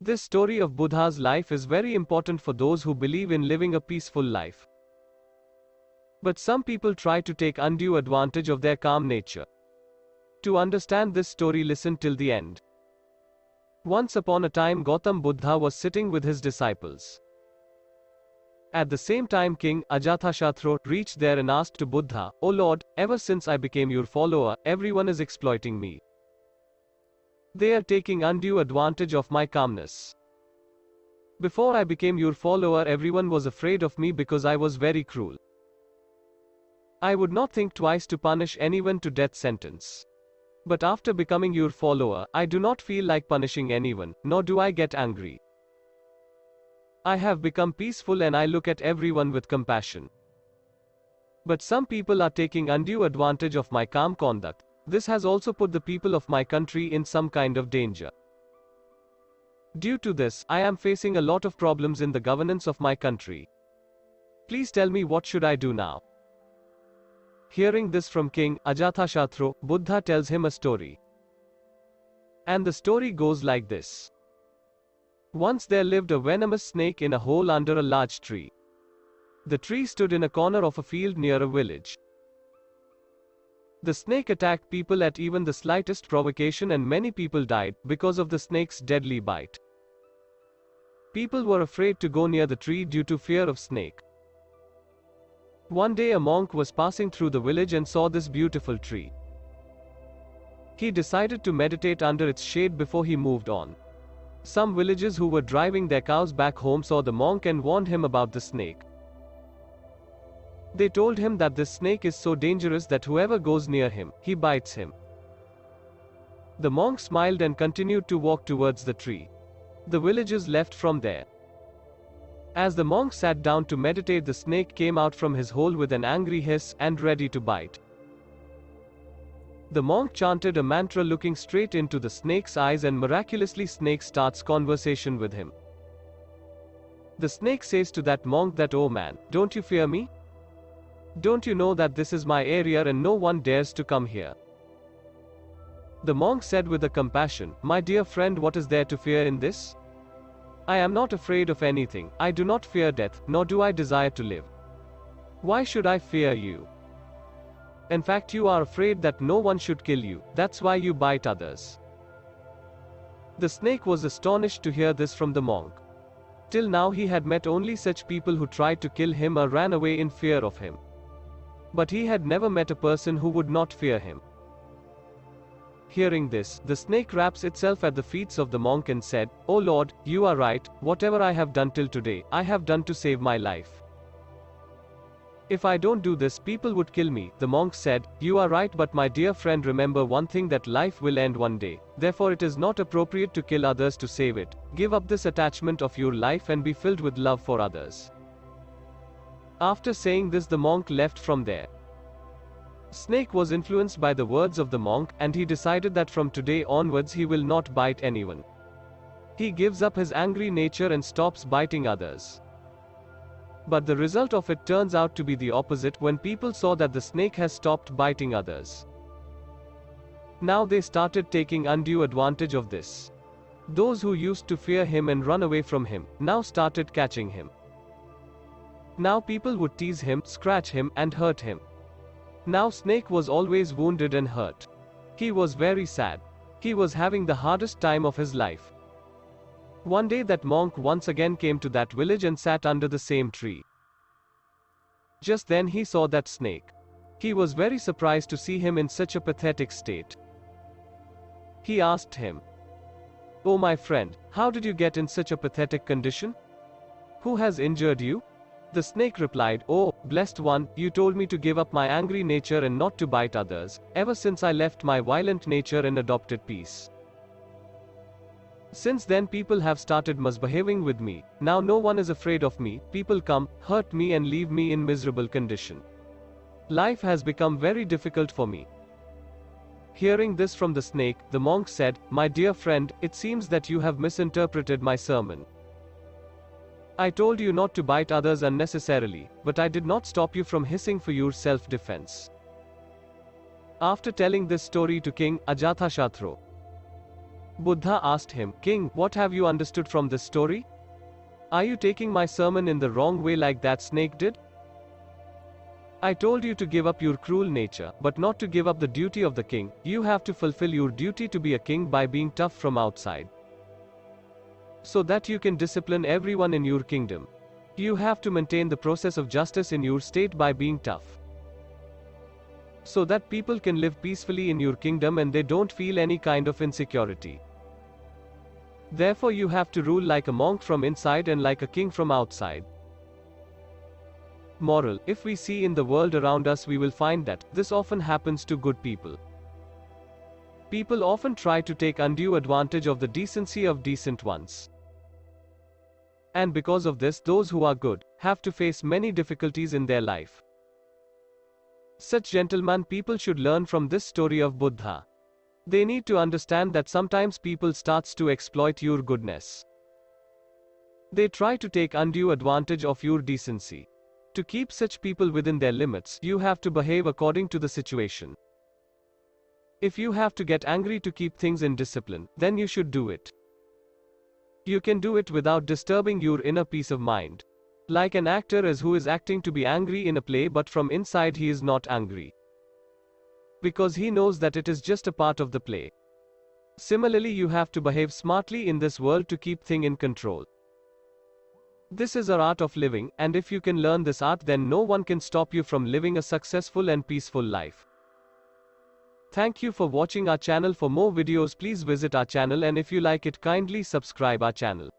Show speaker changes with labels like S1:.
S1: This story of Buddha's life is very important for those who believe in living a peaceful life. But some people try to take undue advantage of their calm nature. To understand this story, listen till the end. Once upon a time, Gautam Buddha was sitting with his disciples. At the same time, King Ajatashatru reached there and asked to Buddha, "O Lord, ever since I became your follower, everyone is exploiting me. They are taking undue advantage of my calmness. Before I became your follower, everyone was afraid of me because I was very cruel. I would not think twice to punish anyone to death sentence. But after becoming your follower, I do not feel like punishing anyone, nor do I get angry. I have become peaceful and I look at everyone with compassion. But some people are taking undue advantage of my calm conduct. This has also put the people of my country in some kind of danger. Due to this, I am facing a lot of problems in the governance of my country. Please tell me, what should I do now?" Hearing this from King Ajatashatru, Buddha tells him a story. And the story goes like this. Once there lived a venomous snake in a hole under a large tree. The tree stood in a corner of a field near a village. The snake attacked people at even the slightest provocation, and many people died because of the snake's deadly bite. People were afraid to go near the tree due to fear of snake. One day a monk was passing through the village and saw this beautiful tree. He decided to meditate under its shade before he moved on. Some villagers who were driving their cows back home saw the monk and warned him about the snake. They told him that this snake is so dangerous that whoever goes near him, he bites him. The monk smiled and continued to walk towards the tree. The villagers left from there. As the monk sat down to meditate, the snake came out from his hole with an angry hiss and ready to bite. The monk chanted a mantra looking straight into the snake's eyes, and miraculously snake starts conversation with him. The snake says to that monk that, "Oh man, don't you fear me? Don't you know that this is my area and no one dares to come here?" The monk said with a compassion, "My dear friend, what is there to fear in this? I am not afraid of anything. I do not fear death, nor do I desire to live. Why should I fear you? In fact, you are afraid that no one should kill you, that's why you bite others." The snake was astonished to hear this from the monk. Till now he had met only such people who tried to kill him or ran away in fear of him. But he had never met a person who would not fear him. Hearing this, the snake wraps itself at the feet of the monk and said, "O Lord, you are right. Whatever I have done till today, I have done to save my life. If I don't do this, people would kill me." The monk said, "You are right, but my dear friend, remember one thing, that life will end one day. Therefore it is not appropriate to kill others to save it. Give up this attachment of your life and be filled with love for others." After saying this, the monk left from there. Snake was influenced by the words of the monk, and he decided that from today onwards he will not bite anyone. He gives up his angry nature and stops biting others. But the result of it turns out to be the opposite. When people saw that the snake has stopped biting others, now they started taking undue advantage of this. Those who used to fear him and run away from him, now started catching him. Now people would tease him, scratch him, and hurt him. Now snake was always wounded and hurt. He was very sad. He was having the hardest time of his life. One day that monk once again came to that village and sat under the same tree. Just then he saw that snake. He was very surprised to see him in such a pathetic state. He asked him, "Oh my friend, how did you get in such a pathetic condition? Who has injured you?" The snake replied, "Oh, blessed one, you told me to give up my angry nature and not to bite others. Ever since I left my violent nature and adopted peace. Since then people have started misbehaving with me. Now no one is afraid of me. People come, hurt me and leave me in miserable condition. Life has become very difficult for me." Hearing this from the snake, the monk said, "My dear friend, it seems that you have misinterpreted my sermon. I told you not to bite others unnecessarily, but I did not stop you from hissing for your self-defense." After telling this story to King Ajatashatru, Buddha asked him, King, what have you understood from this story? Are you taking my sermon in the wrong way like that snake did? I told you to give up your cruel nature, but not to give up the duty of the king. You have to fulfill your duty to be a king by being tough from outside, so that you can discipline everyone in your kingdom. You have to maintain the process of justice in your state by being tough, so that people can live peacefully in your kingdom and they don't feel any kind of insecurity. Therefore you have to rule like a monk from inside and like a king from outside. Moral: if we see in the world around us, we will find that this often happens to good people. People often try to take undue advantage of the decency of decent ones. And because of this, those who are good have to face many difficulties in their life. Such gentlemen people should learn from this story of Buddha. They need to understand that sometimes people starts to exploit your goodness. They try to take undue advantage of your decency. To keep such people within their limits, you have to behave according to the situation. If you have to get angry to keep things in discipline, then you should do it. You can do it without disturbing your inner peace of mind. Like an actor who is acting to be angry in a play, but from inside he is not angry, because he knows that it is just a part of the play. Similarly, you have to behave smartly in this world to keep things in control. This is our art of living, and if you can learn this art, then no one can stop you from living a successful and peaceful life. Thank you for watching our channel. For more videos, please visit our channel, and if you like it, kindly subscribe our channel.